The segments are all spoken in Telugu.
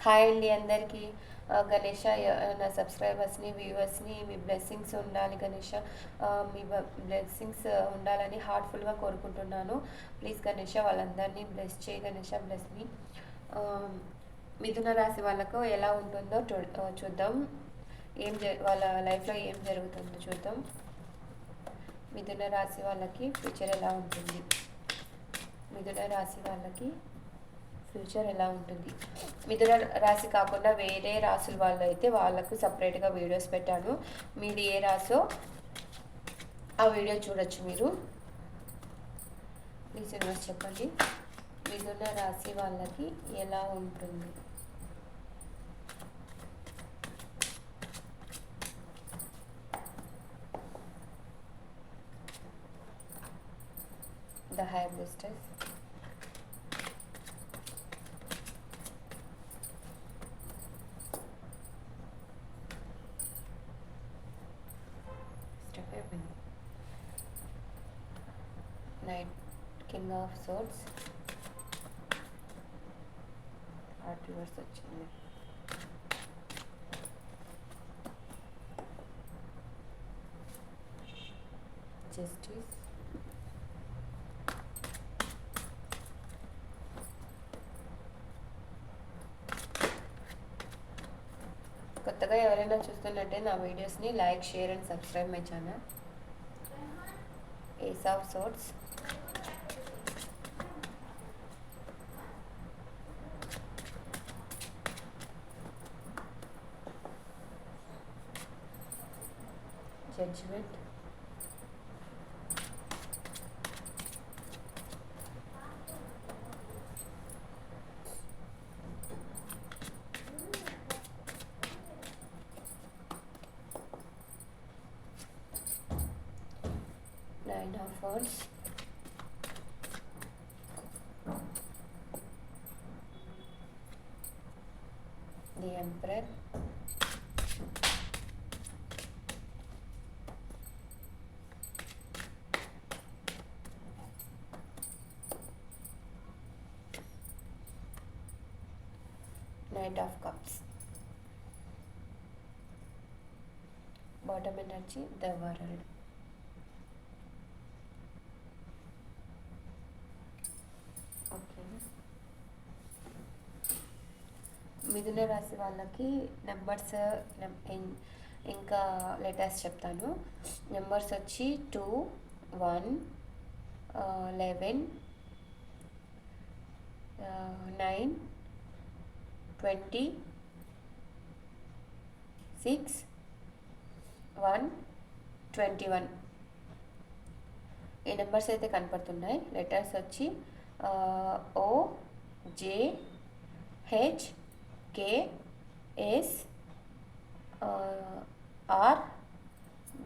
హాయ్ అండి అందరికీ. గణేష, నా సబ్స్క్రైబర్స్ని, వ్యూవర్స్ని మీ బ్లెస్సింగ్స్ ఉండాలి గణేష. మీ బ్లెస్సింగ్స్ ఉండాలని హార్ట్ఫుల్గా కోరుకుంటున్నాను. ప్లీజ్ గణేష, వాళ్ళందరినీ బ్లెస్ చేయి గణేష, బ్లెస్ మీ. మిథున రాశి వాళ్ళకు ఎలా ఉంటుందో చూద్దాం. వాళ్ళ లైఫ్లో ఏం జరుగుతుందో చూద్దాం. మిథున రాశి వాళ్ళకి ఫ్యూచర్ ఎలా ఉంటుంది? మిథున రాశి వాళ్ళకి ఫ్యూచర్ ఎలా ఉంటుంది? మిథున రాశి కాకుండా వేరే రాశుల వాళ్ళు అయితే వాళ్ళకు సపరేట్గా వీడియోస్ పెట్టాను. మీది ఏ రాశో ఆ వీడియో చూడొచ్చు మీరు. ప్లీజ్ యూనివర్స్ చెప్పండి, మిథున రాశి వాళ్ళకి ఎలా ఉంటుంది? The high blisters, knight king of swords, heart reverse వచ్చింది. జస్టిస్, కొత్తగా ఎవరైనా చూస్తున్నట్టే నా వీడియోస్ని like, share and subscribe my channel. Ace of swords, judgement, nine of wands, the emperor, Knight of Cups. Bottom energy, the world. Okay. మిథున రాశి వాళ్ళకి నెంబర్స్ ఇంకా లెటర్స్ చెప్తాను. నెంబర్స్ వచ్చి 2, 1, 11, 9, 20, 6, 1, 21. ఈ నెంబర్స్ అయితే కనపడుతున్నాయి. లెటర్స్ వచ్చి O, J, H, K, S, R,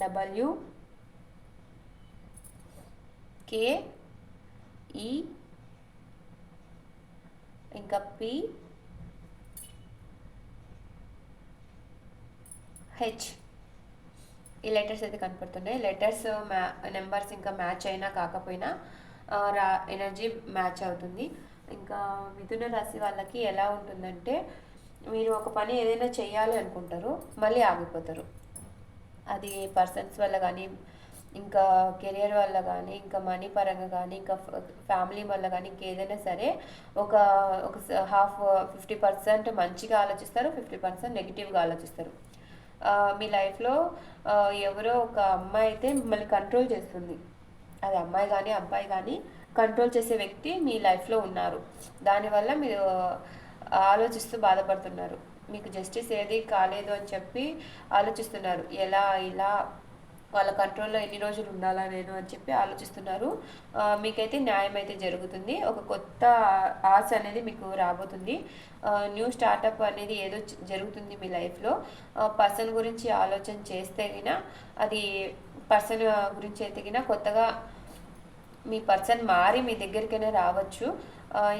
W, K, E, ఇంకా P, H. ఈ లెటర్స్ అయితే కనపడుతున్నాయి. లెటర్స్ నెంబర్స్ ఇంకా మ్యాచ్ అయినా కాకపోయినా ఎనర్జీ మ్యాచ్ అవుతుంది. ఇంకా మిథున రాశి వాళ్ళకి ఎలా ఉంటుందంటే, మీరు ఒక పని ఏదైనా చేయాలి అనుకుంటారు, మళ్ళీ ఆగిపోతారు. అది పర్సన్స్ వల్ల కానీ, ఇంకా కెరియర్ వల్ల కానీ, ఇంకా మనీ పరంగా కానీ, ఇంకా ఫ్యామిలీ వల్ల కానీ, ఇంకేదైనా సరే ఒక ఒక 50% మంచిగా ఆలోచిస్తారు, 50% నెగిటివ్గా ఆలోచిస్తారు. మీ లైఫ్లో ఎవరో ఒక అమ్మాయి అయితే మిమ్మల్ని కంట్రోల్ చేస్తుంది. అది అమ్మాయి కానీ అబ్బాయి కానీ కంట్రోల్ చేసే వ్యక్తి మీ లైఫ్లో ఉన్నారు. దానివల్ల మీరు ఆలోచిస్తూ బాధపడుతున్నారు. మీకు జస్టిస్ ఏది కాలేదు అని చెప్పి ఆలోచిస్తున్నారు. ఇలా వాళ్ళ కంట్రోల్లో ఎన్ని రోజులు ఉండాలా నేను అని చెప్పి ఆలోచిస్తున్నారు. మీకైతే న్యాయం అయితే జరుగుతుంది. ఒక కొత్త ఆశ అనేది మీకు రాబోతుంది. న్యూ స్టార్టప్ అనేది ఏదో జరుగుతుంది మీ లైఫ్లో. పర్సన్ గురించి ఆలోచన చేస్తే గిన, అది పర్సన్ గురించి అయితే గిన కొత్తగా మీ పర్సన్ మారి మీ దగ్గరికైనా రావచ్చు.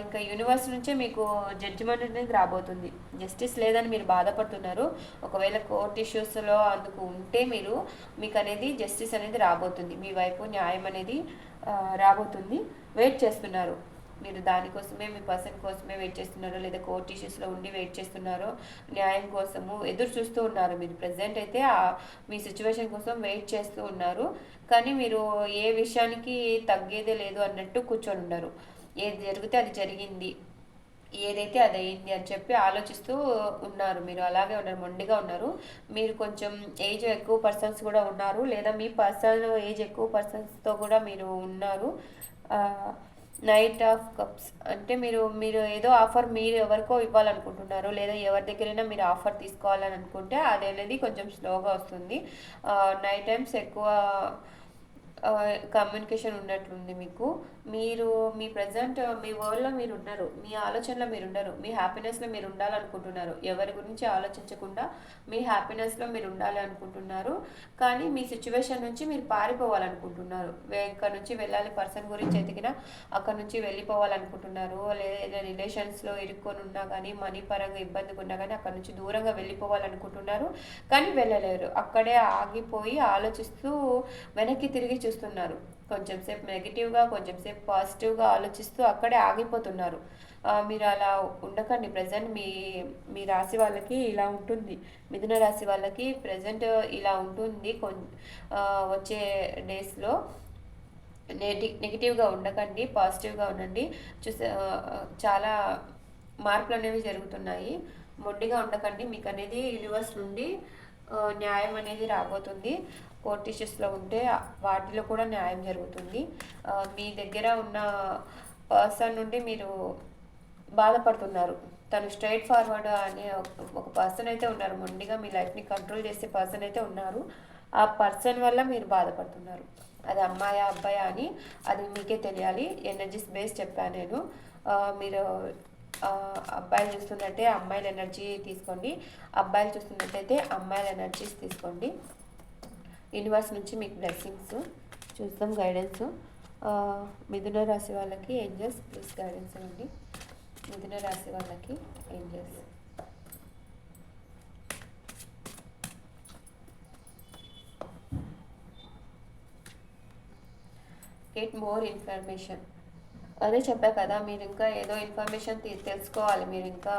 ఇంకా యూనివర్స్ నుంచే మీకు జడ్జిమెంట్ అనేది రాబోతుంది. జస్టిస్ లేదని మీరు బాధపడుతున్నారు. ఒకవేళ కోర్ట్ ఇష్యూస్లో అందుకు ఉంటే మీకు అనేది జస్టిస్ అనేది రాబోతుంది. మీ వైపు న్యాయం అనేది రాబోతుంది. వెయిట్ చేస్తున్నారు. మీరు దానికోసమే మీ పర్సన్ కోసమే వెయిట్ చేస్తున్నారో, లేదా కోర్ట్ ఇష్యూస్లో ఉండి వెయిట్ చేస్తున్నారో, న్యాయం కోసము ఎదురు చూస్తూ ఉన్నారు. మీరు ప్రజెంట్ అయితే మీ సిచ్యువేషన్ కోసం వెయిట్ చేస్తూ ఉన్నారు. కానీ మీరు ఏ విషయానికి తగ్గేదే లేదు అన్నట్టు కూర్చొని ఉన్నారు. ఏది జరిగితే అది జరిగింది, ఏదైతే అది అయింది అని చెప్పి ఆలోచిస్తూ ఉన్నారు. మీరు అలాగే ఉన్నారు, మొండిగా ఉన్నారు. మీరు కొంచెం ఏజ్ ఎక్కువ పర్సన్స్ కూడా ఉన్నారు, లేదా మీ పర్సన్ ఏజ్ ఎక్కువ పర్సన్స్తో కూడా మీరు ఉన్నారు. నైట్ ఆఫ్ కప్స్ అంటే మీరు మీరు ఏదో ఆఫర్ మీరు ఎవరికో ఇవ్వాలనుకుంటున్నారు, లేదా ఎవరి దగ్గరైనా మీరు ఆఫర్ తీసుకోవాలని అనుకుంటే అది అనేది కొంచెం స్లోగా వస్తుంది. నైట్ టైమ్స్ ఎక్కువ కమ్యూనికేషన్ ఉన్నట్లుంది మీకు. మీరు మీ ప్రజెంట్ మీ వరల్డ్లో మీరు ఉన్నారు, మీ ఆలోచనలో మీరు ఉన్నారు, మీ హ్యాపీనెస్లో మీరు ఉండాలనుకుంటున్నారు. ఎవరి గురించి ఆలోచించకుండా మీ హ్యాపీనెస్లో మీరు ఉండాలి అనుకుంటున్నారు. కానీ మీ సిచ్యువేషన్ నుంచి మీరు పారిపోవాలనుకుంటున్నారు. ఇక్కడ నుంచి వెళ్ళాలి, పర్సన్ గురించి ఎతికినా అక్కడ నుంచి వెళ్ళిపోవాలనుకుంటున్నారు. లేదా రిలేషన్స్లో ఇరుక్కొని ఉన్నా కానీ, మనీ పరంగా ఇబ్బందిగా ఉన్నా కానీ అక్కడ నుంచి దూరంగా వెళ్ళిపోవాలనుకుంటున్నారు. కానీ వెళ్ళలేరు. అక్కడే ఆగిపోయి ఆలోచిస్తూ వెనక్కి తిరిగి చూస్తున్నారు. కొంచెం సేపు నెగిటివ్గా, కొంచెం సేపు పాజిటివ్గా ఆలోచిస్తూ అక్కడే ఆగిపోతున్నారు. మీరు అలా ఉండకండి. ప్రజెంట్ మీ రాశి వాళ్ళకి ఇలా ఉంటుంది. మిథున రాశి వాళ్ళకి ప్రజెంట్ ఇలా ఉంటుంది. వచ్చే డేస్లో నెగిటివ్గా ఉండకండి, పాజిటివ్గా ఉండండి. చాలా మార్పులు అనేవి జరుగుతున్నాయి. మొండిగా ఉండకండి. మీకు అనేది యూనివర్స్ నుండి న్యాయం అనేది రాబోతుంది. కోర్ట్ ఇష్యూస్లో ఉంటే వాటిలో కూడా న్యాయం జరుగుతుంది. మీ దగ్గర ఉన్న పర్సన్ నుండి మీరు బాధపడుతున్నారు. తను స్ట్రైట్ ఫార్వర్డ్ అనే ఒక పర్సన్ అయితే ఉన్నారు. మొండిగా మీ లైఫ్ని కంట్రోల్ చేసే పర్సన్ అయితే ఉన్నారు. ఆ పర్సన్ వల్ల మీరు బాధపడుతున్నారు. అది అమ్మాయా అబ్బాయా అని అది మీకే తెలియాలి. ఎనర్జీస్ బేస్ చెప్పాను నేను. మీరు అబ్బాయిలు చూస్తున్నట్టే అమ్మాయిల ఎనర్జీ తీసుకోండి, అబ్బాయిలు చూస్తున్నట్టయితే అమ్మాయిల ఎనర్జీస్ తీసుకోండి. యూనివర్స్ నుంచి మీకు బ్లెస్సింగ్స్ చూస్తాం, గైడెన్స్. మిథున రాశి వాళ్ళకి ఏంజల్స్ ప్లీజ్ గైడెన్స్ ఇవ్వండి. మిథున రాశి వాళ్ళకి ఏంజల్స్. Get more information. అదే చెప్పా కదా, మీరు ఇంకా ఏదో ఇన్ఫర్మేషన్ తెలుసుకోవాలి. మీరు ఇంకా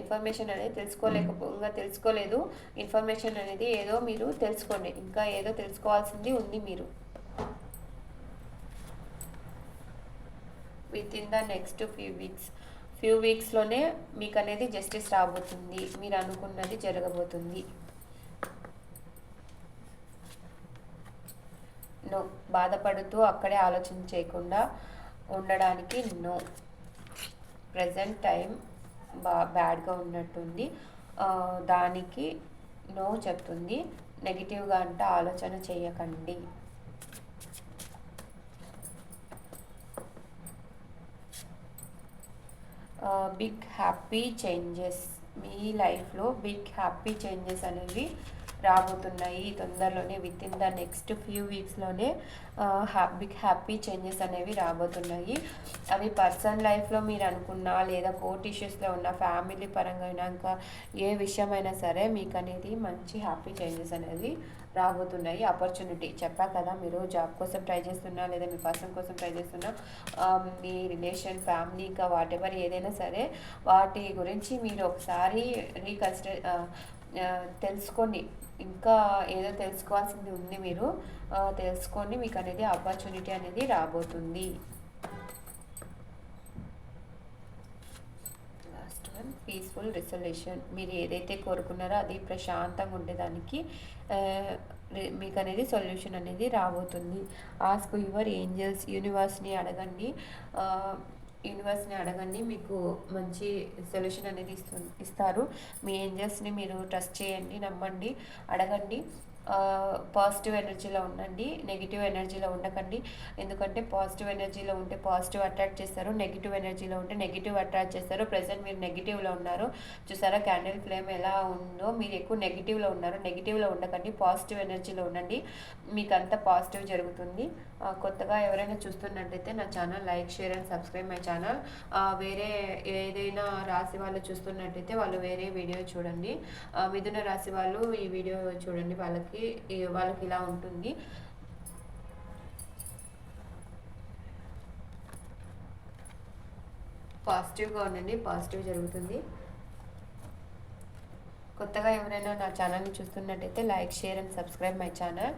ఇన్ఫర్మేషన్ అనేది తెలుసుకోలేదు. ఇన్ఫర్మేషన్ అనేది ఏదో మీరు తెలుసుకోండి. ఇంకా ఏదో తెలుసుకోవాల్సింది ఉంది మీరు. Within the next few వీక్స్లోనే మీకు అనేది జస్టిస్ రాబోతుంది. మీరు అనుకున్నది జరగబోతుంది. నో, బాధపడుతూ అక్కడే ఆలోచన చేయకుండా ఉండడానికి నో. ప్రజెంట్ టైం బ్యాడ్గా ఉన్నట్టుంది, దానికి నో చెప్తుంది. నెగిటివ్గా అంటే ఆలోచన చేయకండి. బిగ్ హ్యాపీ చేంజెస్ మీ లైఫ్లో బిగ్ హ్యాపీ చేంజెస్ అనేవి రాబోతున్నాయి తొందరలోనే. Within the next few వీక్స్లోనే బిగ్ హ్యాపీ చేంజెస్ అనేవి రాబోతున్నాయి. అవి పర్సనల్ లైఫ్లో మీరు అనుకున్నా, లేదా కోర్ట్ ఇష్యూస్లో ఉన్న, ఫ్యామిలీ పరంగా అయినా, ఇంకా ఏ విషయమైనా సరే మీకు అనేది మంచి హ్యాపీ చేంజెస్ అనేది రాబోతున్నాయి. ఆపర్చునిటీ చెప్పా కదా, మీరు జాబ్ కోసం ట్రై చేస్తున్నా, లేదా మీ పర్సన్ కోసం ట్రై చేస్తున్నా, మీ రిలేషన్, ఫ్యామిలీ, ఇంకా వాటెవర్ ఏదైనా సరే వాటి గురించి మీరు ఒకసారి తెలుసుకోండి. ఇంకా ఏదో తెలుసుకోవాల్సింది ఉంది. మీరు తెలుసుకోండి, మీకు అనేది ఆపర్చునిటీ అనేది రాబోతుంది. Last one peaceful resolution. మీరు ఏదైతే కోరుకున్నారో అది ప్రశాంతంగా ఉండేదానికి మీకు అనేది సొల్యూషన్ అనేది రాబోతుంది. Ask your angels. యూనివర్స్ని అడగండి, మీకు మంచి సొల్యూషన్ అనేది ఇస్తారు. మీ ఏంజల్స్ని మీరు ట్రస్ట్ చేయండి, నమ్మండి, అడగండి. పాజిటివ్ ఎనర్జీలో ఉండండి, నెగిటివ్ ఎనర్జీలో ఉండకండి. ఎందుకంటే పాజిటివ్ ఎనర్జీలో ఉంటే పాజిటివ్ అట్రాక్ట్ చేస్తారు, నెగిటివ్ ఎనర్జీలో ఉంటే నెగిటివ్ అట్రాక్ట్ చేస్తారు. ప్రజెంట్ మీరు నెగిటివ్లో ఉన్నారు. చూసారా క్యాండిల్ ఫ్లేమ్ ఎలా ఉందో? మీరు ఎక్కువ నెగిటివ్లో ఉన్నారు. నెగిటివ్లో ఉండకండి, పాజిటివ్ ఎనర్జీలో ఉండండి. మీకు అంతా పాజిటివ్ జరుగుతుంది. కొత్తగా ఎవరైనా చూస్తున్నట్టయితే నా channel like, share and subscribe my channel. వేరే ఏదైనా రాశి వాళ్ళు చూస్తున్నట్టయితే వాళ్ళు వేరే వీడియో చూడండి. మిథున రాశి వాళ్ళు ఈ వీడియో చూడండి, వాళ్ళకి ఇలా ఉంటుంది. పాజిటివ్గా ఉండండి, పాజిటివ్ జరుగుతుంది. కొత్తగా ఎవరైనా నా ఛానల్ని చూస్తున్నట్టయితే like, share and subscribe my channel.